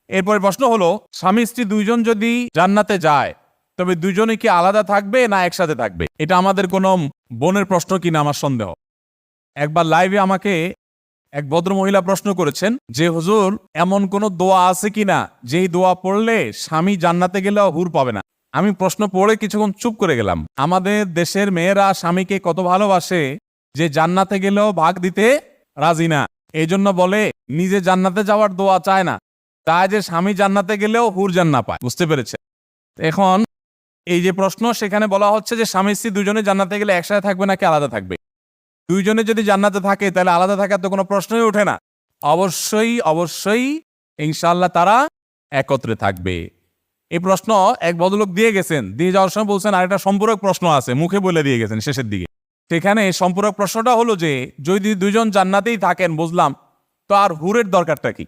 এরপরে প্রশ্ন হলো, স্বামী স্ত্রী দুইজন যদি জান্নাতে যায় তবে দুইজনে কি আলাদা থাকবে না একসাথে থাকবে? এটা আমাদের কোনো বোনের প্রশ্ন কিনা আমার সন্দেহ। একবার লাইভে আমাকে এক ভদ্রমহিলা প্রশ্ন করেছেন যে হুজুর, এমন কোন দোয়া আছে কিনা যেই দোয়া পড়লে স্বামী জান্নাতে গেলেও হুর পাবে না? আমি প্রশ্ন পড়ে কিছুক্ষণ চুপ করে গেলাম। আমাদের দেশের মেয়েরা স্বামীকে কত ভালোবাসে যে জান্নাতে গেলেও ভাগ দিতে রাজি না। এই জন্য বলে নিজে জান্নাতে যাওয়ার দোয়া চায় না, তাই যে স্বামী জান্নাতে গেলেও হুর জান্নাত পায়। বুঝতে পেরেছে? এখন এই যে প্রশ্ন, সেখানে বলা হচ্ছে যে স্বামী স্ত্রী দুজনে জান্নাতে গেলে একসাথে থাকবে নাকি আলাদা থাকবে? দুইজনে যদি জান্নাতে থাকে তাহলে আলাদা থাকার তো কোনো প্রশ্নই ওঠে না। অবশ্যই অবশ্যই ইনশাআল্লাহ তারা একত্রে থাকবে। এই প্রশ্ন এক ভদ্রলোক দিয়ে গেছেন, দিয়ে যাওয়ার সময় বলছেন আরেকটা সম্পূরক প্রশ্ন আছে, মুখে বলে দিয়ে গেছেন শেষের দিকে। সেখানে সম্পূরক প্রশ্নটা হলো যে যদি দুইজন জান্নাতেই থাকেন বুঝলাম, তো আর হুরের দরকারটা কি?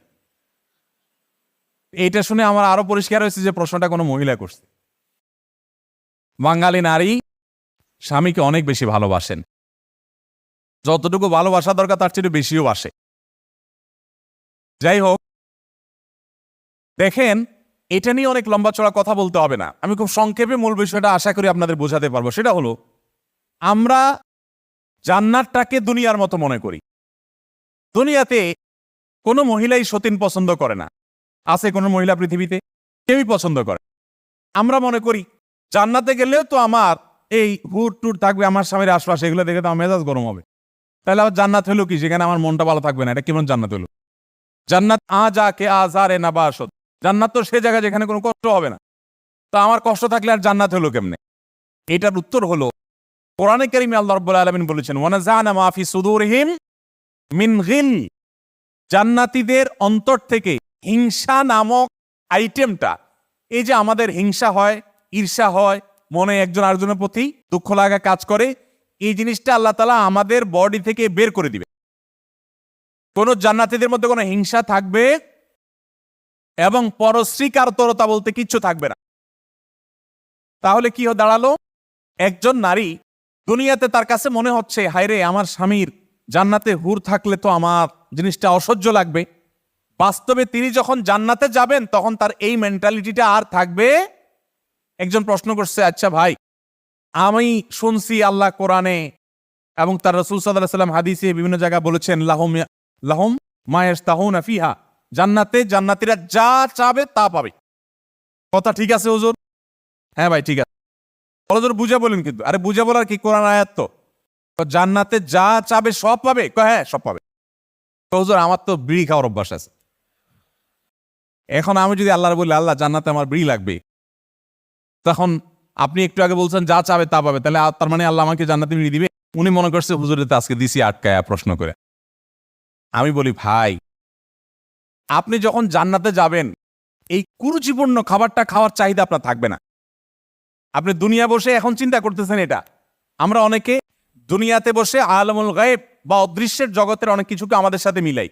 এইটা শুনে আমার আরো পরিষ্কার হয়েছে যে প্রশ্নটা কোনো মহিলা করছে। বাঙালি নারী স্বামীকে অনেক বেশি ভালোবাসেন, যতটুকু ভালোবাসা দরকার তার চেয়ে বেশিও বাসে। যাই হোক, দেখেন, এটা নিয়ে অনেক লম্বা চড়া কথা বলতে হবে না। আমি খুব সংক্ষেপে মূল বিষয়টা আশা করি আপনাদের বোঝাতে পারবো। সেটা হলো, আমরা জান্নাতটাকে দুনিয়ার মতো মনে করি। দুনিয়াতে কোনো মহিলাই সতীন পছন্দ করে না। আছে কোনো মহিলা পৃথিবীতে? কেউই পছন্দ করে। আমরা মনে করি জান্নাতে গেলেও তো আমার এই হুর টুর থাকবে আমার স্বামীর আশপাশে, এগুলো দেখে তো আমার মেজাজ গরম হবে। তাহলে আবার জান্নাত হলো কি যেখানে আমার মনটা ভালো থাকবে না? এটা কেমন জান্নাত হলো? জান্নাত আজাকে আজারে না বাসত, জান্নাত তো সে জায়গা যেখানে কোনো কষ্ট হবে না। তো আমার কষ্ট থাকলে আর জান্নাত হলো কেমনে? এটার উত্তর হলো, কোরআনে কারিমে আল্লাহ রাব্বুল আলামিন বলেছেন, ওয়ানাযানা মা ফি সুদুরিহিম মিন গিল, জান্নাতীদের অন্তর থেকে হিংসা নামক আইটেমটা, এই যে আমাদের হিংসা হয়, ঈর্ষা হয়, মনে একজন আরেকজনের প্রতি দুঃখ লাগা কাজ করে, এই জিনিসটা আল্লাহ তাআলা আমাদের বডি থেকে বের করে দিবে। কোন জান্নাতীদের মধ্যে কোনো হিংসা থাকবে এবং পরশ্রী কাতরতা বলতে কিচ্ছু থাকবে না। তাহলে কি দাঁড়ালো? একজন নারী দুনিয়াতে তার কাছে মনে হচ্ছে হায়রে আমার স্বামীর জান্নাতে হুর থাকলে তো আমার জিনিসটা অসহ্য লাগবে। বাস্তবে তিনি যখন জান্নাতে যাবেন তখন তার এই মেন্টালিটিটা আর থাকবে। একজন প্রশ্ন করছে, আচ্ছা ভাই, আমি শুনছি আল্লাহ কোরআনে এবং তার রাসূল সাল্লাল্লাহু আলাইহি ওয়াসাল্লাম হাদিসে বিভিন্ন জায়গায় বলেছেন, লাহুম মা ইয়াশতাহুনা ফিহা, জান্নাতে জান্নাতীরা যা চাবে তা পাবে। কথা ঠিক আছে হুজুর? হ্যাঁ ভাই ঠিক আছে। হুজুর বুঝে বলেন, কিন্তু আরে বুঝে বলার কি, কোরআন আয়াত তো। জান্নাতে যা চাবে সব পাবে? হ্যাঁ সব পাবে। তো হুজুর আমার তো বিড়ি খাওয়ার অভ্যাস আছে, এখন আমি যদি আল্লাহর বলি আল্লাহ জান্নাতে আমার বিড়ি লাগবে, তখন আপনি একটু আগে বলছেন যা চাবে তা পাবে, তাহলে তার মানে আল্লাহ আমাকে জান্নাতে বিড়ি দিবে? উনি মনে করছে হুজুরে তো আজকে দিছি আটকায়া প্রশ্ন করে। আমি বলি ভাই, আপনি যখন জান্নাতে যাবেন এই কুরুচিপূর্ণ খাবারটা খাওয়ার চাহিদা আপনার থাকবে না। আপনি দুনিয়া বসে এখন চিন্তা করতেছেন এটা। আমরা অনেকে দুনিয়াতে বসে আলমুল গায়েব বা অদৃশ্যের জগতের অনেক কিছুকে আমাদের সাথে মিলাই।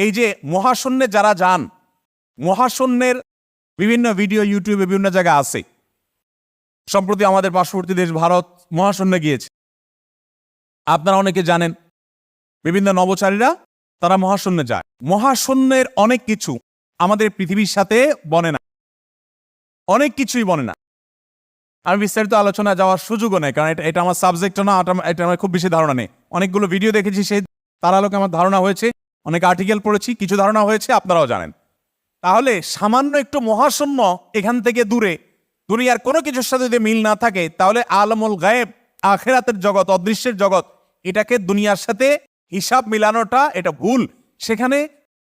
এই যে মহাশূন্যে যারা যান, মহাশূন্যের বিভিন্ন ভিডিও ইউটিউবে বিভিন্ন জায়গায় আছে। সম্প্রতি আমাদের পার্শ্ববর্তী দেশ ভারত মহাশূন্যে গিয়েছে, আপনারা অনেকে জানেন। বিভিন্ন নভোচারীরা তারা মহাশূন্যে যায়। মহাশূন্যের অনেক কিছু আমাদের পৃথিবীর সাথে বনে না, অনেক কিছুই বনে না। আমি বিস্তারিত আলোচনা যাওয়ার সুযোগও নেই, কারণ এটা আমার সাবজেক্টও না, এটা আমার খুব বেশি ধারণা নেই। অনেকগুলো ভিডিও দেখেছি, সেই তার আলোকে আমার ধারণা হয়েছে, অনেক আর্টিকেল পড়েছি, কিছু ধারণা হয়েছে, আপনারাও জানেন। তাহলে সামান্য একটু মহাশূন্য এখান থেকে দূরে, দুনিয়ার কোনো কিছুর সাথে যদি মিল না থাকে, তাহলে আলমুল গায়েব, আখিরাতের জগৎ, অদৃশ্যের জগৎ, এটাকে দুনিয়ার সাথে হিসাব মিলানোটা এটা ভুল। সেখানে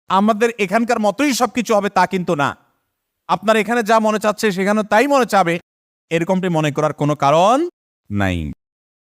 আমাদের এখানকার মতোই সবকিছু হবে তা কিন্তু না। আপনার এখানে যা মনে চাচ্ছে সেখানে তাই মনে চাবে, এরকমটি মনে করার কোনো কারণ নাই।